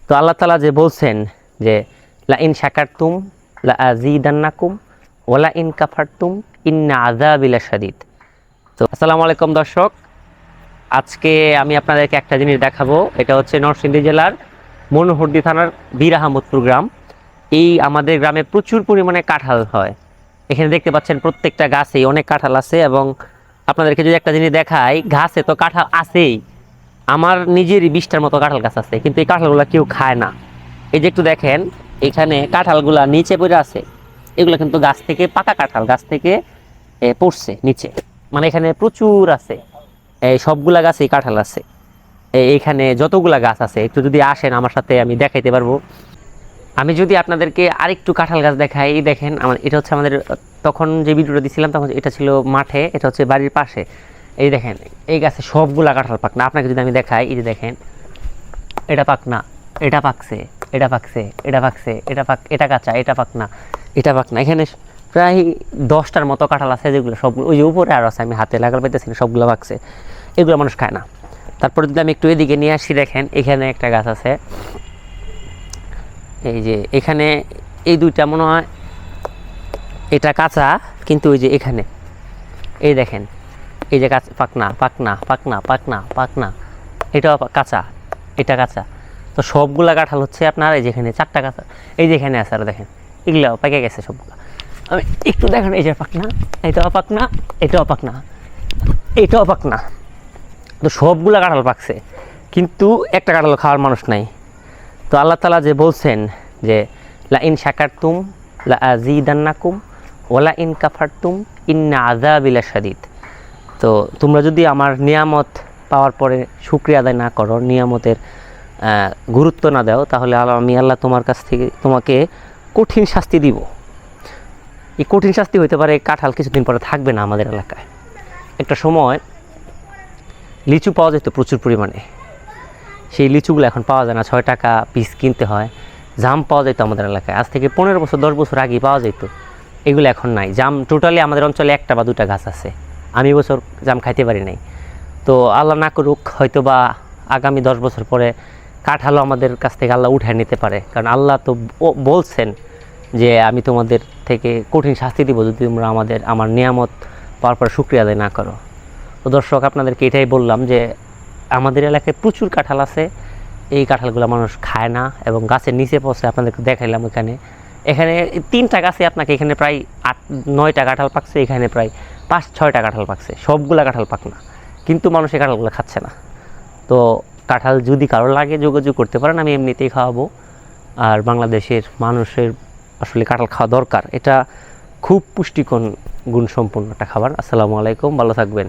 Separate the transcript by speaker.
Speaker 1: তো আল্লাহ তাআলা যে বলছেন যে লা ইন শাকারতুম লা আযীদান্নাকুম ওয়া লা ইন কাফারতুম ইন্না আযাবি লাশাদীদ। তো আসসালামু আলাইকুম দর্শক, আজকে আমি আপনাদেরকে একটা জিনিস দেখাবো। এটা হচ্ছে নরসিংদী জেলার মনোহরদী থানার বীর আহমদপুর গ্রাম। এই আমাদের গ্রামে প্রচুর পরিমাণে কাঁঠাল হয়। এখানে দেখতে পাচ্ছেন প্রত্যেকটা গাছেই অনেক কাঁঠাল আছে, এবং আপনাদেরকে যদি একটা জিনিস দেখাই, গাছে তো কাঁঠাল আছেই। আমার নিজেরই 20টার মতো কাঁঠাল গাছ আছে, কিন্তু এই কাঁঠালগুলো কেউ খায় না। এই যে একটু দেখেন, এখানে কাঁঠালগুলা নিচে পড়ে আছে। এগুলো কিন্তু গাছ থেকে পাকা কাঁঠাল, গাছ থেকে পড়ছে নিচে, মানে এখানে প্রচুর আছে। এই সবগুলা গাছেই কাঁঠাল আছে। এইখানে যতগুলা গাছ আছে, একটু যদি আসেন আমার সাথে আমি দেখাইতে পারবো। আমি যদি আপনাদেরকে আরেকটু কাঁঠাল গাছ দেখাই, এই দেখেন এটা হচ্ছে আমাদের তখন যে ভিডিওটা দিয়েছিলাম তখন এটা ছিল মাঠে, এটা হচ্ছে বাড়ির পাশে। এই দেখেন, এই গাছে সবগুলা কাঁঠাল পাক না। আপনাকে যদি আমি দেখাই, এই যে দেখেন, এটা পাক না, এটা পাকছে, এটা পাকছে, এটা পাকছে, এটা কাঁচা, এটা পাক না, এটা পাক না। এখানে প্রায় 10টার মতো কাঁঠাল আছে, যেগুলো সবগুলো ওই যে উপরে আরও আছে, আমি হাতে লাগাল পাইতেছি না, সবগুলো পাকছে। এগুলো মানুষ খায় না। তারপরে যদি আমি একটু এদিকে নিয়ে আসি, দেখেন এখানে একটা গাছ আছে। এই যে এখানে এই দুইটা মনে হয় এটা কাঁচা, কিন্তু ওই যে এখানে এই দেখেন, এই যে কাঁচা, পাকনা পাকনা পাকনা পাকনা পাকনা, এটাও কাঁচা, এটা কাঁচা। তো সবগুলা কাঁঠাল হচ্ছে আপনার এই যেখানে 4টা কাঁচা, এই যেখানে আছে, আর দেখেন এগুলাও পেকে গেছে সবগুলো। আমি একটু দেখেন, এই যে পাকনা, এটাও পাকনা, এটাও পাকনা, এটাও পাকনা। তো সবগুলা কাঁঠাল পাকছে, কিন্তু একটা কাঁঠাল খাওয়ার মানুষ নাই। তো আল্লাহ তাআলা যে বলছেন যে লা ইন শাকারতুম লা আযীদান্নাকুম ওয়া লা ইন কাফারতুম ইন্না আযাবি লাশাদীদ। তো তোমরা যদি আমার নিয়ামত পাওয়ার পরে শুকরিয়া আদায় না করো, নিয়ামতের গুরুত্ব না দাও, তাহলে আমি আল্লাহ তোমার কাছ থেকে তোমাকে কঠিন শাস্তি দিব। এই কঠিন শাস্তি হইতে পারে কাঁঠাল কিছুদিন পরে থাকবে না আমাদের এলাকায়। একটা সময় লিচু পাওয়া যেত প্রচুর পরিমাণে, সেই লিচুগুলো এখন পাওয়া যায় না, 6 টাকা পিস কিনতে হয়। জাম পাওয়া যেত আমাদের এলাকায়, আজ থেকে 15 বছর 10 বছর আগে পাওয়া যেত। এগুলো এখন নাই। জাম টোটালি আমাদের অঞ্চলে 1টা বা 2টা গাছ আছে। আমি বছর জাম খাইতে পারি নাই। তো আল্লাহ না করুক, হয়তো বা আগামী 10 বছর পরে কাঁঠালও আমাদের কাছ থেকে আল্লাহ উঠায় নিতে পারে, কারণ আল্লাহ তো বলছেন যে আমি তোমাদের থেকে কঠিন শাস্তি দিব যদি তোমরা আমার নিয়ামত পাওয়ার পরে শুকরিয়া আদায় না করো। তো দর্শক, আপনাদেরকে এটাই বললাম যে আমাদের এলাকায় প্রচুর কাঁঠাল আছে। এই কাঁঠালগুলো মানুষ খায় না, এবং গাছের নিচে পড়ছে। আপনাদেরকে দেখাইলাম এখানে 3টা গাছে আপনাকে এখানে প্রায় 8-9টা কাঁঠাল পাকছে, এখানে প্রায় 5-6টা কাঁঠাল পাকছে। সবগুলা কাঁঠাল পাক না, কিন্তু মানুষ এই কাঁঠালগুলো খাচ্ছে না। তো কাঁঠাল যদি কারো লাগে যোগাযোগ করতে পারেন, আমি এমনিতেই খাওয়াবো। আর বাংলাদেশের মানুষের আসলে কাঁঠাল খাওয়া দরকার, এটা খুব পুষ্টিকর গুণসম্পন্ন একটা খাবার। আসসালামু আলাইকুম, ভালো থাকবেন।